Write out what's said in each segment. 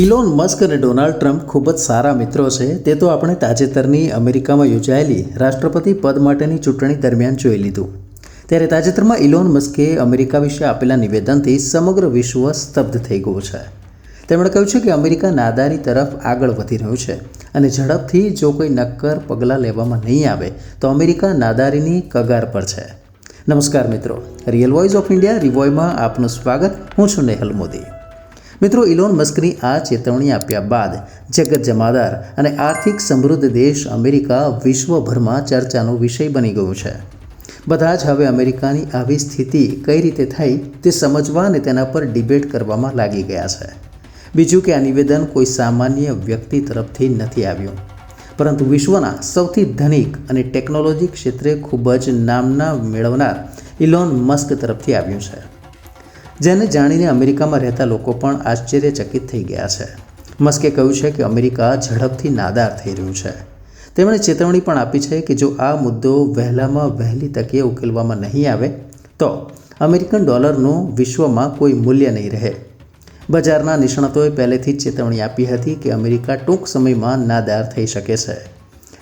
Elon Musk અને Donald Trump ખૂબ જ સારા મિત્રો છે. તે તો આપણે તાજેતરની અમેરિકામાં યોજાયેલી રાષ્ટ્રપતિ પદ માટેની ચૂંટણી દરમિયાન જોઈ લીધું. ત્યારે તાજેતરમાં ઇલોન મસ્કે અમેરિકા વિશે આપેલા નિવેદનથી સમગ્ર વિશ્વ સ્તબ્ધ થઈ ગયું છે. તેમણે કહ્યું છે કે અમેરિકા નાદારી તરફ આગળ વધી રહ્યું છે અને ઝડપથી જો કોઈ નક્કર પગલાં લેવામાં નહીં આવે તો અમેરિકા નાદારીની કગાર પર છે. નમસ્કાર મિત્રો, રિયલ વોઇસ ઓફ ઇન્ડિયા રિવોયમાં આપનું સ્વાગત. હું છું નેહલ મોદી. મિત્રો, ઇલોન મસ્કની આ ચેતવણી આપ્યા બાદ જગત જમાદાર અને આર્થિક સમૃદ્ધ દેશ અમેરિકા વિશ્વભરમાં ચર્ચાનો વિષય બની ગયું છે. બધા જ હવે અમેરિકાની આવી સ્થિતિ કઈ રીતે થઈ તે સમજવા અને તેના પર ડિબેટ કરવામાં લાગી ગયા છે. બીજું કે આ નિવેદન કોઈ સામાન્ય વ્યક્તિ તરફથી નથી આવ્યું, પરંતુ વિશ્વના સૌથી ધનિક અને ટેકનોલોજી ક્ષેત્રે ખૂબ જ નામના મેળવનાર ઇલોન મસ્ક તરફથી આવ્યું છે, જેને જાણીને અમેરિકામાં રહેતા લોકો પણ આશ્ચર્યચકિત થઈ ગયા છે. મસ્કે કહ્યું છે કે અમેરિકા ઝડપથી નાદાર થઈ રહ્યું છે. તેમણે ચેતવણી પણ આપી છે કે જો આ મુદ્દો વહેલામાં વહેલી તકે ઉકેલવામાં નહીં આવે તો અમેરિકન ડોલરનું વિશ્વમાં કોઈ મૂલ્ય નહીં રહે. બજારના નિષ્ણાતોએ પહેલેથી જ ચેતવણી આપી હતી કે અમેરિકા ટૂંક સમયમાં નાદાર થઈ શકે છે.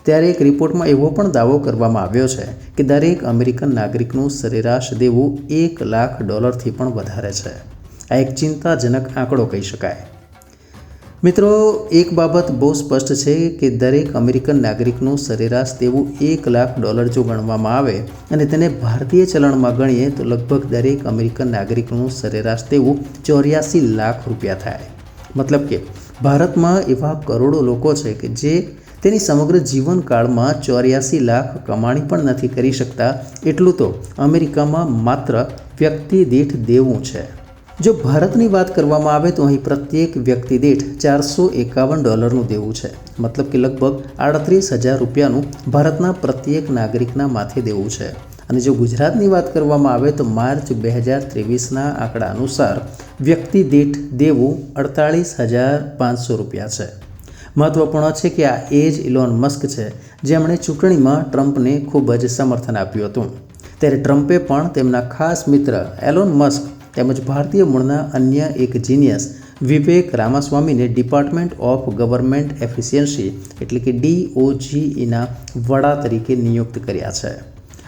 ત્યારે એક રિપોર્ટમાં એવો પણ દાવો કરવામાં આવ્યો છે કે દરેક અમેરિકન નાગરિકનું સરેરાશ દેવું $1 લાખ પણ વધારે છે. આ એક ચિંતાજનક આંકડો કહી શકાય. મિત્રો, એક બાબત બહુ સ્પષ્ટ છે કે દરેક અમેરિકન નાગરિકનું સરેરાશ દેવું $1 લાખ જો ગણવામાં આવે અને તેને ભારતીય ચલણમાં ગણીએ તો લગભગ દરેક અમેરિકન નાગરિકનું સરેરાશ દેવું $84 લાખ થાય. મતલબ કે ભારતમાં એવા કરોડો લોકો છે કે જે તેની સમગ્ર જીવનકાળમાં 84 લાખ કમાણી પણ નથી કરી શકતા. એટલું તો અમેરિકામાં માત્ર વ્યક્તિ દીઠ દેવું છે. જો ભારતની વાત કરવામાં આવે તો અહીં પ્રત્યેક વ્યક્તિ દીઠ $451 દેવું છે. મતલબ કે લગભગ $38,000 ભારતના પ્રત્યેક નાગરિકના માથે દેવું છે. અને જો ગુજરાતની વાત કરવામાં આવે તો માર્ચ 2023ના આંકડા અનુસાર વ્યક્તિ દીઠ દેવું $48,500 છે. મહત્વપૂર્ણ છે કે આ એ જ ઇલોન મસ્ક છે જેમણે ચૂંટણીમાં ટ્રમ્પને ખૂબ જ સમર્થન આપ્યું હતું. ત્યારે ટ્રમ્પે પણ તેમના ખાસ મિત્ર એલોન મસ્ક તેમજ ભારતીય મૂળના અન્ય એક જીનિયસ વિવેક રામાસ્વામીને ડિપાર્ટમેન્ટ ઓફ ગવર્મેન્ટ એફિશિયન્સી એટલે કે DOGEના વડા તરીકે નિયુક્ત કર્યા છે.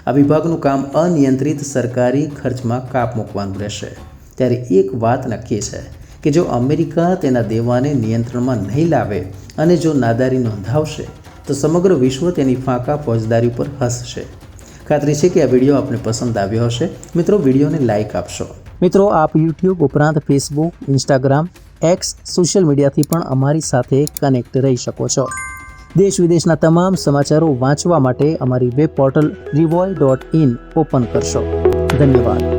આ વિભાગનું કામ અનિયંત્રિત સરકારી ખર્ચમાં કાપ મૂકવાનું રહેશે. ત્યારે એક વાત નક્કી છે કે જો અમેરિકા તેના દેવાને નિયંત્રણમાં નહીં લાવે અને જો નાદારી નોંધાવશે તો સમગ્ર વિશ્વ તેની ફાંકા ફોજદારી પર હસશે. ખાતરી છે કે આ વિડીયો આપને પસંદ આવ્યો હશે. મિત્રો, વિડીયોને લાઇક આપશો. મિત્રો, આપ યુટ્યુબ ઉપરાંત ફેસબુક, ઇન્સ્ટાગ્રામ, એક્સ સોશિયલ મીડિયાથી પણ અમારી સાથે કનેક્ટ રહી શકો છો. દેશ વિદેશના તમામ સમાચારો વાંચવા માટે અમારી વેબ પોર્ટલ rivoy.in ઓપન કરશો. ધન્યવાદ.